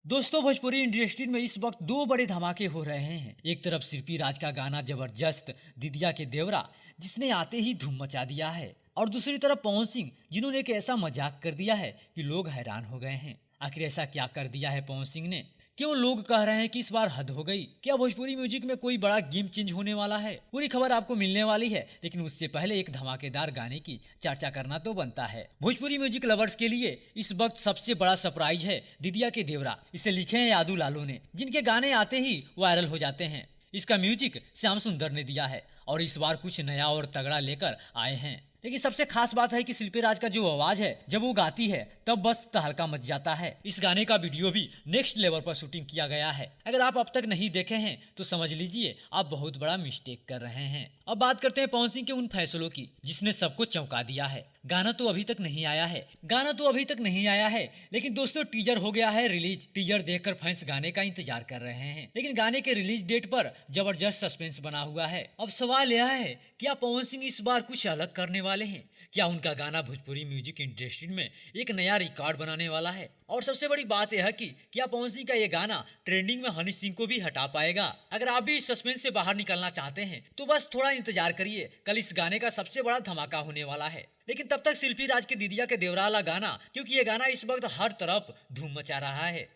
दोस्तों, भोजपुरी इंडस्ट्री में इस वक्त दो बड़े धमाके हो रहे हैं। एक तरफ सिरपी राज का गाना जबरदस्त दिदिया के देवरा, जिसने आते ही धूम मचा दिया है, और दूसरी तरफ पवन सिंह, जिन्होंने एक ऐसा मजाक कर दिया है कि लोग हैरान हो गए हैं। आखिर ऐसा क्या कर दिया है पवन सिंह ने? क्यों लोग कह रहे हैं कि इस बार हद हो गई? क्या भोजपुरी म्यूजिक में कोई बड़ा गेम चेंज होने वाला है? पूरी खबर आपको मिलने वाली है, लेकिन उससे पहले एक धमाकेदार गाने की चर्चा करना तो बनता है। भोजपुरी म्यूजिक लवर्स के लिए इस वक्त सबसे बड़ा सरप्राइज है दिदिया के देवरा। इसे लिखे हैं यादू लालो ने, जिनके गाने आते ही वायरल हो जाते हैं। इसका म्यूजिक श्याम सुंदर ने दिया है और इस बार कुछ नया और तगड़ा लेकर आए हैं। लेकिन सबसे खास बात है कि शिल्पी राज का जो आवाज है, जब वो गाती है तब बस तहलका मच जाता है। इस गाने का वीडियो भी नेक्स्ट लेवल पर शूटिंग किया गया है। अगर आप अब तक नहीं देखे हैं तो समझ लीजिए आप बहुत बड़ा मिस्टेक कर रहे हैं। अब बात करते हैं पवन सिंह के उन फैसलों की जिसने सबको चौंका दिया है। गाना तो अभी तक नहीं आया है, लेकिन दोस्तों टीजर हो गया है रिलीज। टीजर देखकर फैंस गाने का इंतजार कर रहे हैं, लेकिन गाने के रिलीज डेट पर जबरदस्त सस्पेंस बना हुआ है। अब सवाल यह है, क्या पवन सिंह इस बार कुछ अलग करने वाले हैं? क्या उनका गाना भोजपुरी म्यूजिक इंडस्ट्री में एक नया रिकॉर्ड बनाने वाला है? और सबसे बड़ी बात यह है कि क्या पवन सिंह का ये गाना ट्रेंडिंग में हनी सिंह को भी हटा पाएगा? अगर आप भी इस सस्पेंस से बाहर निकलना चाहते हैं तो बस थोड़ा इंतजार करिए, कल इस गाने का सबसे बड़ा धमाका होने वाला है। लेकिन तब तक शिल्पी राज के दिदिया के देवरा वाला गाना, क्योंकि ये गाना इस वक्त हर तरफ धूम मचा रहा है।